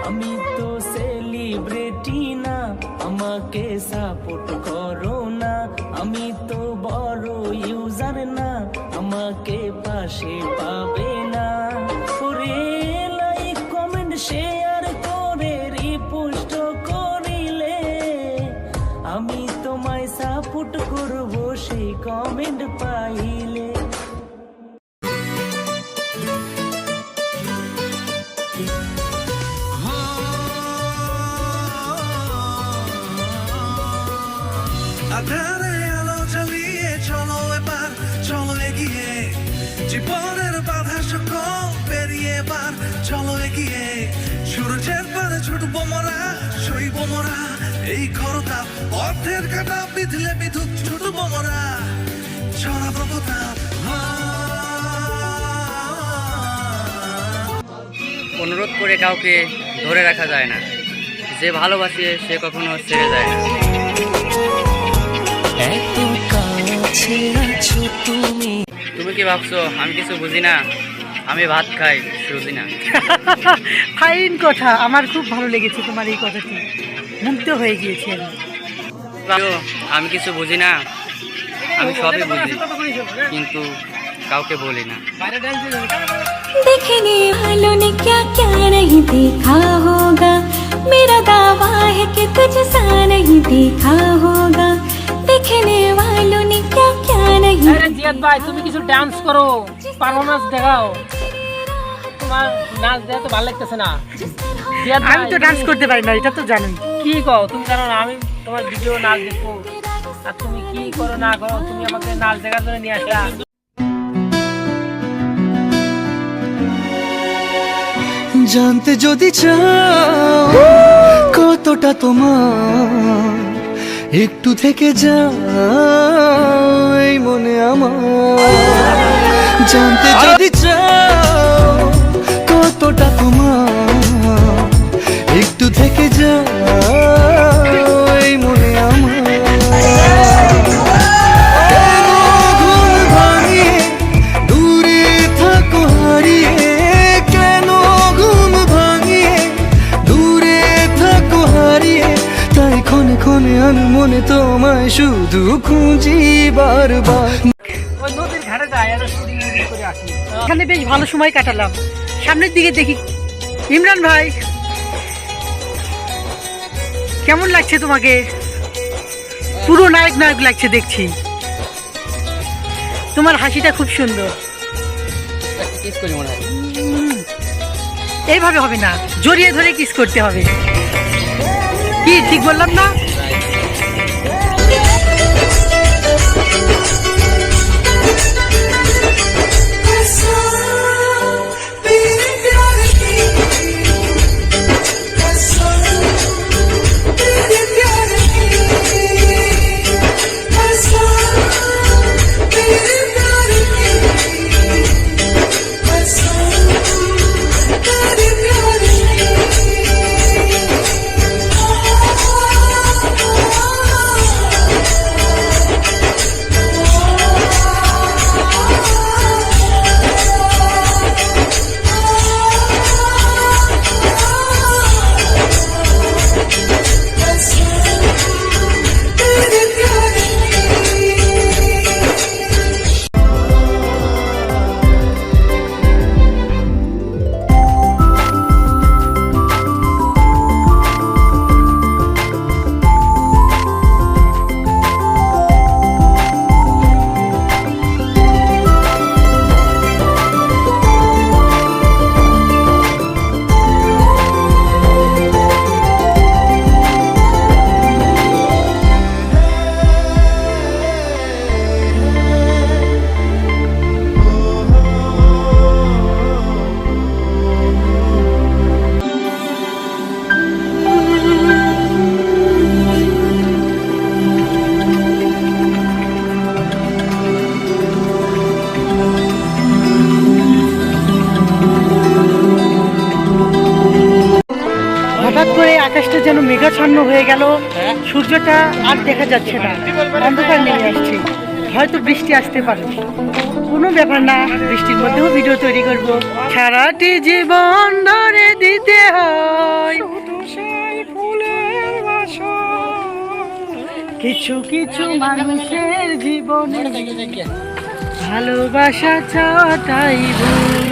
আমি তো সেলিব্রিটি না, আমাকে সাপোর্ট করো না। আমি তো বড় ইউজার না, আমাকে পাশে পাবে না। ওরে লাইক কমেন্ট শেয়ার করে রিপোস্ট করিলে আমি তোমায় সাপোর্ট করব সেই কমেন্ট পাইলে। আধারে আলো জ্বালিয়ে চলো এবার, চলো এগিয়ে, জীবনের বাধা সকল পেরিয়ে এবার চলো এগিয়ে। সূর্যের পারে ছুটবো মোরা, সইব মোরা এই খরতা, পথের কাটা বিধলে বিদ্যুৎ ছুটবো মোরা, ছড়াবো তাপ। অনুরোধ করে কাউকে ধরে রাখা যায় না, যে ভালোবাসে সে কখনো ছেড়ে যায় না। এত কাছে আছো তুমি, তুমি কি ভাবছো আমি কিছু বুঝি না? আমি ভাত খাই সুজি না। ফাইন কথা, আমার খুব ভালো লেগেছে তোমার এই কথাটি, মুগ্ধ হয়ে গিয়েছি আমি। আমি কিছু বুঝি না, আমি সবই বুঝি কিন্তু কাউকে বলি না। देखने वालों ने क्या क्या नहीं देखा होगा, मेरा दावा है कि तुझसा नहीं देखा होगा। देखने वालों ने क्या क्या नहीं। अरे जियाद भाई তুমি কিছু ডান্স করো, পারফরম্যান্স দেখাও, তোমার নাচ দেখে তো ভালো লাগতেছে না। জিয়াদ ভাই আমি তো ডান্স করতে পারি না, এটা তো জানোই। কি কও তুমি? জানো না আমি তোমার ভিডিও নাচ দেখো, আর তুমি কি করো না করো, তুমি আমাকে নাচ দেখার জন্য নিয়ে আসলা। জানতে যদি চাও কতটা তোমার, একটু থেকে যাও এই মনে আমার। জানতে যদি চাও কতটা তোমার, একটু থেকে যাও এই মনে আমার। কেন ঘুম ভাঙিয়ে দূরে থাকো হারিয়ে, কেন ঘুম ভাঙিয়ে দূরে থাকো হারিয়ে, তাই ক্ষণে ক্ষণে আমি মনে তোমায় শুধু খুঁজি বারবার। ওই নদীর ঘাটে যাই আর শুটিং করে আসি। এখানে বেশ ভালো সময় কাটালাম। সামনের দিকে দেখি, ইমরান ভাই কেমন লাগছে তোমাকে? পুরো নায়ক নায়ক লাগছে দেখছি, তোমার হাসিটা খুব সুন্দর। কিস করি মনে হয়। এইভাবে হবে না, জড়িয়ে ধরে কিস করতে হবে। কি ঠিক বললাম না? আকাশটা যেন মেঘাচ্ছন্ন হয়ে গেল, সূর্যটা আর দেখা যাচ্ছে না, অন্ধকার নেমে আসছে, হয়তো বৃষ্টি আসতে পারে। কোনো ব্যাপার না, বৃষ্টির মধ্যেও ভিডিও তৈরি করব। সারাটি জীবন ধরে দিতে হয় কিছু কিছু মানুষের জীবনে ভালোবাসা চাওয়াটাই ভুল।